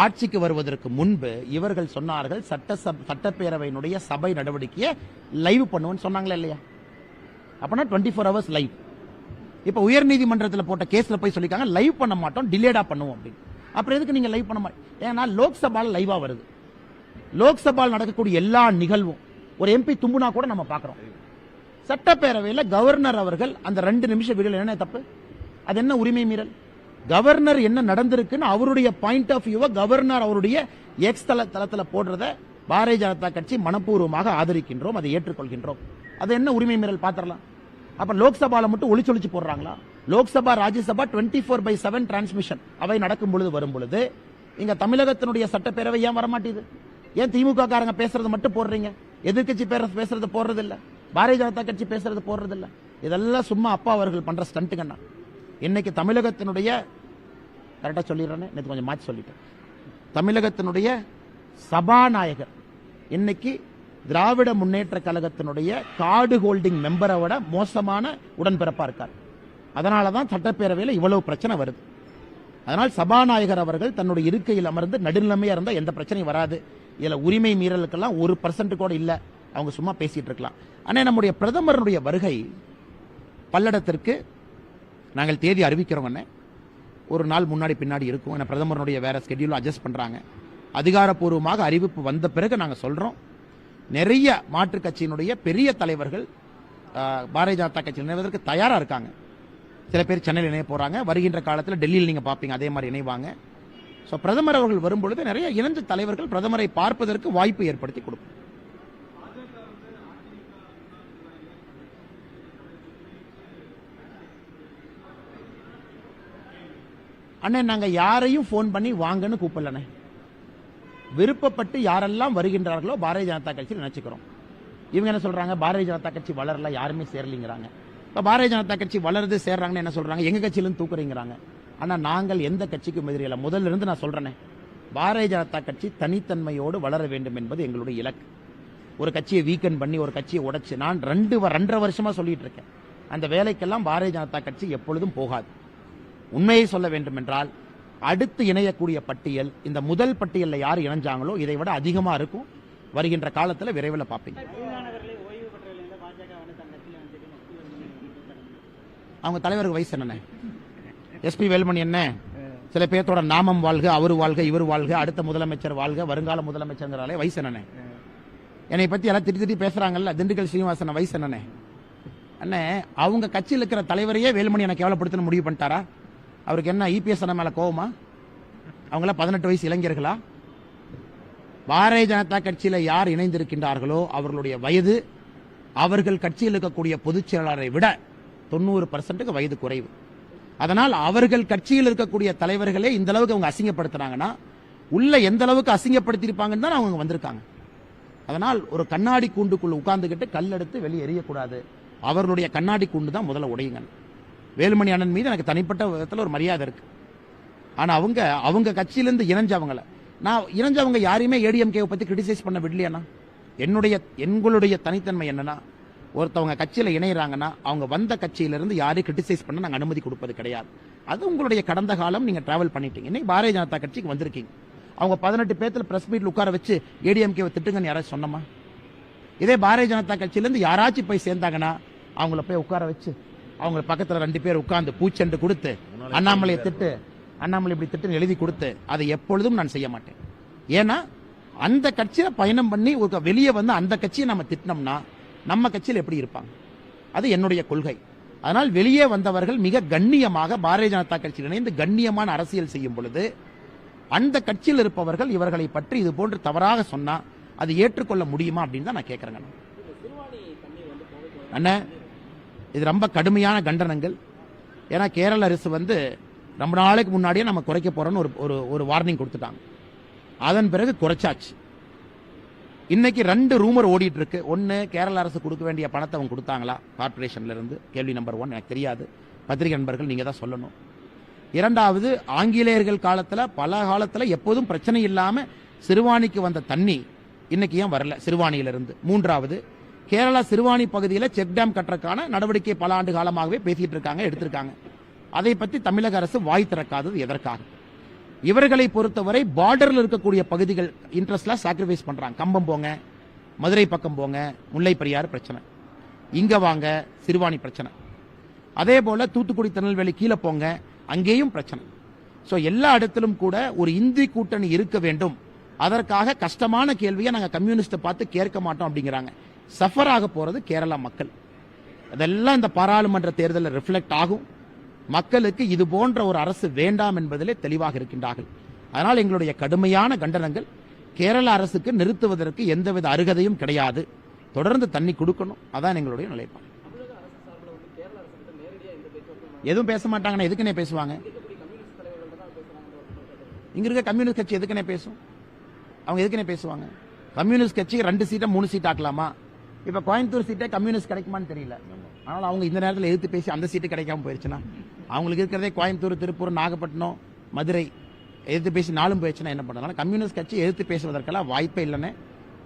ஆட்சிக்கு வருவதற்கு முன்பு இவர்கள் சொன்னார்கள் சட்டப்பேரவையினுடைய சபை நடவடிக்கையை லைவ் பண்ணுவோம்னு சொன்னாங்களா இல்லையா? அப்பனா 24 ஹவர்ஸ் லைவ். இப்ப உயர்நீதிமன்றத்தில் போட்ட கேஸ்ல போய் சொல்லிக்காங்க லைவ் பண்ண மாட்டோம், டிலேடா பண்ணுவோம் அப்படின்னு. அப்புறம் எதுக்கு நீங்க லைவ் பண்ண மாட்டோம்? ஏன்னா லோக்சபால லைவா வருது. லோக்சபால் நடக்கக்கூடிய எல்லா நிகழ்வும் ஒரு எம்பி தும்புனா கூட நம்ம பாக்குறோம். சட்டப்பேரவையில் கவர்னர் அவர்கள் அந்த 2 நிமிஷம் வீடியோ என்ன தப்பு? அது என்ன உரிமை மீறல்? கவர்னர் என்ன நடந்திருக்குன்னு அவருடைய பாயிண்ட் ஆஃப் வியூவை கவர்னர் அவருடைய எக்ஸ் தளத்துல போடுறத பாரதிய ஜனதா கட்சி மனப்பூர்வமாக ஆதரிக்கின்றோம், அதை ஏற்றுக்கொள்கின்றோம். அது என்ன உரிமை மீறல் பாத்திரலாம். அப்ப லோக்சபால மட்டும் ஒளிச்சொலிச்சு போடுறாங்களா? லோக்சபா ராஜ்யசபா 24/7 டிரான்ஸ்மிஷன் அவை நடக்கும் பொழுது வரும் பொழுது இங்க தமிழகத்தினுடைய சட்டப்பேரவை ஏன் வரமாட்டேது? ஏன் திமுக காரங்க பேசுறது மட்டும் போடுறீங்க, எதிர்கட்சி பேசுறது போடுறது இல்ல, பாரதிய ஜனதா கட்சி பேசுறது போடுறது இல்ல? இதெல்லாம் சும்மா அப்பா அவர்கள் பண்ற ஸ்டண்ட்டுங்கண்ணா. இன்னைக்கு தமிழகத்தினுடைய கரெக்டா சொல்லிடுறேன், நேற்று கொஞ்சம் மாற்றி சொல்லிட்டேன். தமிழகத்தினுடைய சபாநாயகர் இன்னைக்கு திராவிட முன்னேற்ற கழகத்தினுடைய கார்டு ஹோல்டிங் மெம்பரை விட மோசமான உடன்பிறப்பா இருக்கார். அதனாலதான் சட்டப்பேரவையில் இவ்வளவு பிரச்சனை வருது. அதனால் சபாநாயகர் அவர்கள் தன்னுடைய இருக்கையில் அமர்ந்து நடுநிலைமையா இருந்தா எந்த பிரச்சனையும் வராது. இதுல உரிமை மீறலுக்கெல்லாம் 1% கூட இல்ல, அவங்க சும்மா பேசிட்டு இருக்கலாம். ஆனா நம்முடைய பிரதமருடைய வருகை பல்லடத்திற்கு நாங்கள் தேதி அறிவிக்கிறோம். ஒரு நாள் முன்னாடி பின்னாடி இருக்கும். ஏன்னா பிரதமருடைய வேற ஸ்கெடியூல் அட்ஜஸ்ட் பண்றாங்க. அதிகாரப்பூர்வமாக அறிவிப்பு வந்த பிறகு நாங்க சொல்றோம். நிறைய மாற்றுக் கட்சியினுடைய பெரிய தலைவர்கள் பாரதிய ஜனதா கட்சியில் இணைவதற்கு தயாரா இருக்காங்க. சில பேர் சென்னையில் இணைய போறாங்க. வருகின்ற காலத்தில் டெல்லியில் நீங்க பாப்பீங்க அதே மாதிரி இணைவாங்க. ஸோ பிரதமர் அவர்கள் வரும்பொழுது நிறைய இணைந்த தலைவர்கள் பிரதமரை பார்ப்பதற்கு வாய்ப்பு ஏற்படுத்தி கொடுக்கும். அண்ணே, நாங்க யாரையும் போன் பண்ணி வாங்கன்னு கூப்பிடலண்ணே. விருப்பப்பட்டு யாரெல்லாம் வருகின்றார்களோ பாரதிய ஜனதா கட்சியில் நினைச்சுக்கிறோம். இவங்க என்ன சொல்றாங்க, பாரதிய ஜனதா கட்சி வளரல, யாருமே சேரலிங்கிறாங்க. இப்ப பாரதிய ஜனதா கட்சி வளருது சேர்றாங்கன்னு என்ன சொல்றாங்க, எங்க கட்சியிலிருந்து தூக்குறீங்கிறாங்க. ஆனா நாங்கள் எந்த கட்சிக்கும் எதிரில்லை. முதல்ல இருந்து நான் சொல்றேனே, பாரதிய ஜனதா கட்சி தனித்தன்மையோடு வளர வேண்டும் என்பது எங்களுடைய இலக்கு. ஒரு கட்சியை வீக்கன் பண்ணி ஒரு கட்சியை உடைச்சு நான் 2.5 வருஷமா சொல்லிட்டு இருக்கேன். அந்த வேலைக்கெல்லாம் பாரதிய ஜனதா கட்சி எப்பொழுதும் போகாது. உண்மையை சொல்ல வேண்டும் என்றால் அடுத்து இணையக்கூடிய பட்டியல் இந்த முதல் பட்டியலில் யார் இணைஞ்சாங்களோ இதை விட அதிகமா இருக்கும். வருகின்ற காலத்தில் விரைவில் பார்ப்பீங்க. அவங்க தலைவருக்கு வயசு என்னண்ணே? எஸ்பி வேலுமணி என்ன? சில பேர்த்தோட நாமம் வாழ்க, அவரு வாழ்க, இவர் வாழ்க, அடுத்த முதலமைச்சர் வாழ்க, வருங்கால முதலமைச்சர் வயசு என்னண்ணே? என்னை பத்தி எல்லாம் திட்டி பேசுறாங்கல்ல, திண்டுக்கல் சீனிவாசன் வயசு என்னண்ணே? அண்ணே, அவங்க கட்சியில் இருக்கிற தலைவரையே வேலுமணி எனக்கு கேவலப்படுத்தணும் முடிவு பண்ணிட்டாரா? அவருக்கு என்ன இபிஎஸ் அண்ணா மேல கோவமா? அவங்கள 18 வயசு இளைஞர்களா? பாரதிய ஜனதா கட்சியில யார் இணைந்திருக்கின்றார்களோ அவர்களுடைய வயது அவர்கள் கட்சியில் இருக்கக்கூடிய பொதுச் செயலாளரை விட 90% வயது குறைவு. அதனால் அவர்கள் கட்சியில் இருக்கக்கூடிய தலைவர்களே இந்த அளவுக்கு அவங்க அசிங்கப்படுத்துறாங்கன்னா உள்ள எந்த அளவுக்கு அசிங்கப்படுத்தியிருப்பாங்கன்னு தான் அவங்க வந்திருக்காங்க. அதனால் ஒரு கண்ணாடி கூண்டுக்குள்ள உட்கார்ந்துகிட்டு கல் எடுத்து வெளியே எறியக்கூடாது. அவர்களுடைய கண்ணாடி கூண்டு தான் முதல்ல உடையுங்க. வேலுமணி அண்ணன் மீது எனக்கு தனிப்பட்ட விதத்தில் ஒரு மரியாதை இருக்கு. ஆனா அவங்க கட்சியிலிருந்து இணைஞ்சவங்களை நான் இணைஞ்சவங்க யாரையுமே ஏடிஎம்கே பத்தி கிரிட்டிசைஸ் பண்ண விடலையா? எங்களுடைய தனித்தன்மை என்னன்னா, ஒருத்தவங்க கட்சியில இணையறாங்கன்னா அவங்க வந்த கட்சியிலிருந்து யாரையும் கிரிட்டிசைஸ் பண்ண நாங்க அனுமதி கொடுப்பது கிடையாது. அது உங்களுடைய கடந்த காலம். நீங்க டிராவல் பண்ணிட்டீங்க. இன்னைக்கு பாரதிய ஜனதா கட்சிக்கு வந்திருக்கீங்க. அவங்க 18 பேர்த்துல பிரஸ் மீட்ல உட்கார வச்சு ஏடிஎம்கே திட்டுங்கன்னு யாராச்சும் சொன்னமா? இதே பாரதிய ஜனதா கட்சியிலிருந்து யாராச்சும் போய் சேர்ந்தாங்கன்னா அவங்கள போய் உட்கார வச்சு அவங்க பக்கத்துல 2 பேர் உட்கார்ந்து பூச்செண்டு கொடுத்து அண்ணாமலையை திட்டு, அண்ணாமலை இப்படி திட்டு எழுதி கொடுத்து அதை எப்பொழுதும் நான் செய்ய மாட்டேன். ஏன்னா அந்த கட்சியில பயணம் பண்ணி வெளியே வந்து அந்த கட்சியை நம்ம திட்டினோம்னா நம்ம கட்சியில் எப்படி இருப்பாங்க? அது என்னுடைய கொள்கை. அதனால் வெளியே வந்தவர்கள் மிக கண்ணியமாக பாரதிய ஜனதா கட்சியில் இணைந்து கண்ணியமான அரசியல் செய்யும் பொழுது அந்த கட்சியில் இருப்பவர்கள் இவர்களை பற்றி இது போன்று தவறாக சொன்னா அது ஏற்றுக்கொள்ள முடியுமா அப்படின்னு தான் நான் கேட்கிறேங்க. அண்ணா, இது ரொம்ப கடுமையான கண்டனங்கள். ஏன்னா கேரள அரசு ரொம்ப நாளைக்கு முன்னாடியே நம்ம குறைக்க போறோம்னு ஒரு வார்னிங் கொடுத்துட்டாங்க. அதன் பிறகு குறைச்சாச்சு. இன்னைக்கு 2 ரூமர் ஓடிட்டு இருக்கு. ஒன்னு, கேரள அரசு கொடுக்க வேண்டிய பணத்தை அவங்க கொடுத்தாங்களா கார்பரேஷன்ல இருந்து? கேள்வி நம்பர் 1 எனக்கு தெரியாது. பத்திரிகை நண்பர்கள் நீங்க தான் சொல்லணும். இரண்டாவது, ஆங்கிலேயர்கள் காலத்துல பல காலத்துல எப்போதும் பிரச்சனை இல்லாம சிறுவாணிக்கு வந்த தண்ணி இன்னைக்கு ஏன் வரல சிறுவாணியிலிருந்து? மூன்றாவது, கேரளா சிறுவாணி பகுதியில் செக் டேம் கட்டுறதுக்கான நடவடிக்கை பல ஆண்டு காலமாகவே பேசிட்டு இருக்காங்க, எடுத்திருக்காங்க. அதை பற்றி தமிழக அரசு வாய் திறக்காதது எதற்காக? இவர்களை பொறுத்தவரை பார்டர்ல இருக்கக்கூடிய பகுதிகள் இன்ட்ரெஸ்ட்ல சாக்ரிஃபைஸ் பண்றாங்க. கம்பம் போங்க, மதுரை பக்கம் போங்க, முல்லை பெரியாறு பிரச்சனை, இங்க வாங்க சிறுவாணி பிரச்சனை. அதே போல தூத்துக்குடி திருநெல்வேலி கீழே போங்க, அங்கேயும் பிரச்சனை. சோ எல்லா இடத்திலும் கூட ஒரு இந்தி கூட்டணி இருக்க வேண்டும். அதற்காக கஷ்டமான கேள்வியை நாங்க கம்யூனிஸ்ட பார்த்து கேட்க மாட்டோம் அப்படிங்கிறாங்க. சஃபர் ஆக போறது கேரளா மக்கள். அதெல்லாம் இந்த பாராளுமன்ற தேர்தலில் ரிஃப்ளெக்ட் ஆகும். மக்களுக்கு இது போன்ற ஒரு அரசு வேண்டாம் என்பதிலே தெளிவாக இருக்கின்றார்கள். அதனால் எங்களுடைய கடுமையான கண்டனங்கள். கேரள அரசுக்கு நிறுத்துவதற்கு எந்தவித அருகதையும் கிடையாது. தொடர்ந்து தண்ணி கொடுக்கணும். அதான் எங்களுடைய நிலைப்பாடு. எதுவும் பேச மாட்டாங்கன்னா எதுக்குனே பேசுவாங்க? இங்க இருக்க கம்யூனிஸ்ட் கட்சி எதுக்குனே பேசும்? அவங்க எதுக்குனே பேசுவாங்க? கம்யூனிஸ்ட் கட்சி 2 சீட்டை 3 சீட் ஆக்கலாமா? இப்ப கோயம்புத்தூர் சீட்டே கம்யூனிஸ்ட் கிடைக்குமான்னு தெரியல. ஆனால் அவங்க இந்த நேரத்தில் எதிர்த்து பேசி அந்த சீட்டு கிடைக்காம போயிருச்சுன்னா, அவங்களுக்கு இருக்கிறதே கோயம்புத்தூர், திருப்பூர், நாகப்பட்டினம், மதுரை எதிர்த்து பேசி 4 போயிடுச்சுன்னா என்ன பண்ணலாம்? கம்யூனிஸ்ட் கட்சி எதிர்த்து பேசுவதற்கெல்லாம் வாய்ப்பே இல்லைன்னு.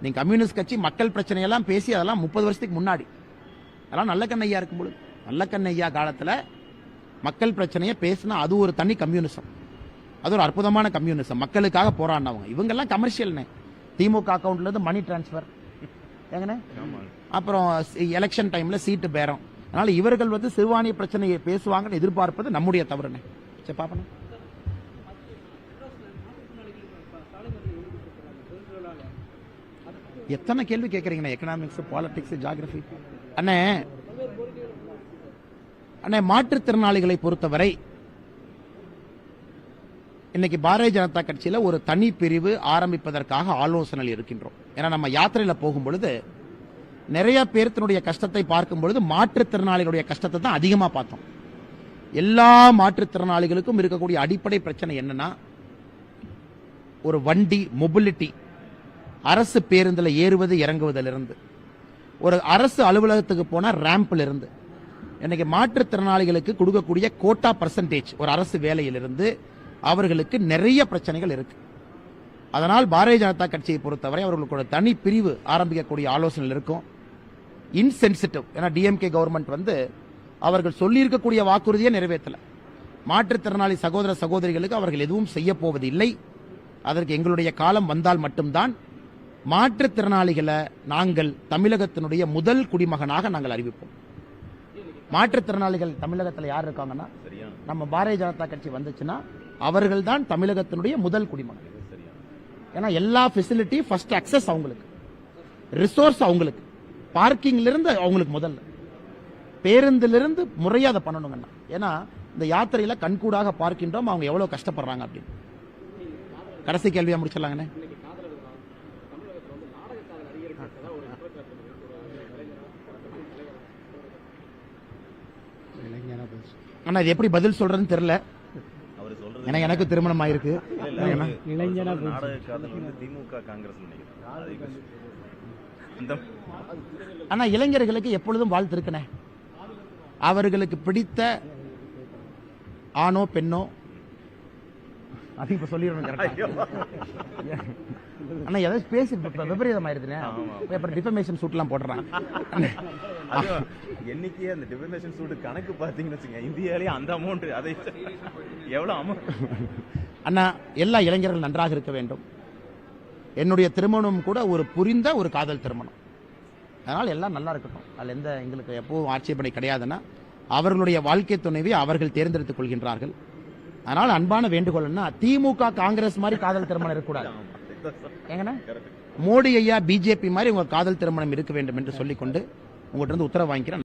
நீங்க கம்யூனிஸ்ட் கட்சி மக்கள் பிரச்சனையெல்லாம் பேசி அதெல்லாம் 30 வருஷத்துக்கு முன்னாடி, அதெல்லாம் நல்லக்கண்ணையா இருக்கும்போது, நல்லக்கண்ணையா காலத்துல மக்கள் பிரச்சனையை பேசினா அது ஒரு தனி கம்யூனிசம். அது ஒரு அற்புதமான கம்யூனிசம். மக்களுக்காக போராடினவங்க. இவங்கெல்லாம் கமர்ஷியல்னு. திமுக அக்கௌண்ட்ல இருந்து மணி டிரான்ஸ்பர், அப்புறம் எலெக்ஷன் டைம்ல சீட்டு பேரம். அதனால இவர்கள் சிறுவாணி பிரச்சனையை பேசுவாங்கன்னு எதிர்பார்ப்பது நம்முடைய தவறுன்னு. சரி பாப்பா. எத்தனை கேள்வி கேட்கறீங்கண்ணே? Economics, politics, geography. அண்ணே அண்ணே மாற்றுத்திறனாளிகளை பொறுத்தவரை இன்னைக்கு பாரதிய ஜனதா கட்சியில ஒரு தனி பிரிவு ஆரம்பிப்பதற்காக ஆலோசனை இருக்கின்றோம். ஏன்னா நம்ம யாத்திரையில போகும் பொழுது நிறைய பேர்த்தினுடைய கஷ்டத்தை பார்க்கும் பொழுது மாற்றுத்திறனாளிகளுடைய கஷ்டத்தை தான் அதிகமா பார்த்தோம். எல்லா மாற்றுத்திறனாளிகளுக்கும் இருக்கக்கூடிய அடிப்படை பிரச்சனை என்னன்னா, ஒரு வண்டி மொபிலிட்டி, அரசு பேருந்துல ஏறுவது இறங்குவதிலிருந்து, ஒரு அரசு அலுவலகத்துக்கு போனா ரேம்ப்ல இருந்து, இன்னைக்கு மாற்றுத்திறனாளிகளுக்கு கொடுக்கக்கூடிய கோட்டா பர்சன்டேஜ் ஒரு அரசு வேலையிலிருந்து அவர்களுக்கு நிறைய பிரச்சனைகள் இருக்கு. அதனால் பாரதிய ஜனதா கட்சியை பொறுத்தவரை அவர்களுக்கு ஒரு தனி பிரிவு ஆரம்பிக்கக்கூடிய ஆலோசனை இருக்கும். இன்சென்சிட்டிவ், ஏன்னா டிஎம்கே கவர்மெண்ட் அவர்கள் சொல்லியிருக்கக்கூடிய வாக்குறுதியை நிறைவேற்றல. மாற்றுத்திறனாளி சகோதர சகோதரிகளுக்கு அவர்கள் எதுவும் செய்ய போவதில்லை. அதற்கு எங்களுடைய காலம் வந்தால் மட்டும்தான் மாற்றுத்திறனாளிகளை நாங்கள் தமிழகத்தினுடைய முதல் குடிமகனாக நாங்கள் அறிவிப்போம். மாற்றுத்திறனாளிகள் தமிழகத்தில் யார் இருக்காங்கன்னா, நம்ம பாரதிய ஜனதா கட்சி வந்துச்சுன்னா அவர்கள் தான் தமிழகத்தினுடைய முதல் குடிமகன். ஏன்னா எல்லா ஃபெசிலிட்டி ஃபர்ஸ்ட் அக்சஸ் அவங்களுக்கு, ரிசோர்ஸ் அவங்களுக்கு, பார்க்கிங்ல இருந்து அவங்களுக்கு முதல்ல, பேருந்திலிருந்து முறையா அதை பண்ணணுங்கண்ணா. ஏன்னா இந்த யாத்திரையில கண்கூடாக பார்க்கின்றோம் அவங்க எவ்வளவு கஷ்டப்படுறாங்க அப்படின்னு. கடைசி கேள்வியா முடிச்சிடலாங்கண்ணே. ஆனா இது எப்படி பதில் சொல்றதுன்னு தெரியல. ஏன்னா எனக்கு திருமணம் ஆயிருக்கு. ஆனா இளைஞர்களுக்கு எப்பொழுதும் வாழ்த்து இருக்குனே. அவர்களுக்கு பிடித்த ஆணோ பெண்ணோ, அது இப்ப சொல்லிடணும். ஆனா ஏதாச்சும் பேசி விபரீதம் ஆயிருதுனே. அப்புறம் டிஃபமேஷன் சூட் எல்லாம் போடுறான். என்னைக்கே அந்த டிஃபமேஷன் சூட் கணக்கு பாத்தீங்கன்னு வச்சுங்க, இந்தியாலே அந்த அமௌண்ட் அதை எவ்வளவு அமௌண்ட். அண்ணா எல்லா இளைஞர்கள் நன்றாக இருக்க வேண்டும். என்னுடைய திருமணம் கூட ஒரு புரிந்த ஒரு காதல் திருமணம். அதனால் எல்லாம் நல்லா இருக்கட்டும். அதில் எந்த எங்களுக்கு எப்பவும் ஆட்சேபனை கிடையாதுன்னா, அவர்களுடைய வாழ்க்கை துணைவி அவர்கள் தேர்ந்தெடுத்துக் கொள்கின்றார்கள். அதனால் அன்பான வேண்டுகோள், திமுக காங்கிரஸ் மாதிரி காதல் திருமணம் இருக்கக்கூடாது. எங்கண்ணா மோடி ஐயா பிஜேபி மாதிரி உங்க காதல் திருமணம் இருக்க வேண்டும் என்று சொல்லிக்கொண்டு உங்கள்கிட்ட இருந்து உத்தரவு வாங்கிக்கிறேன்.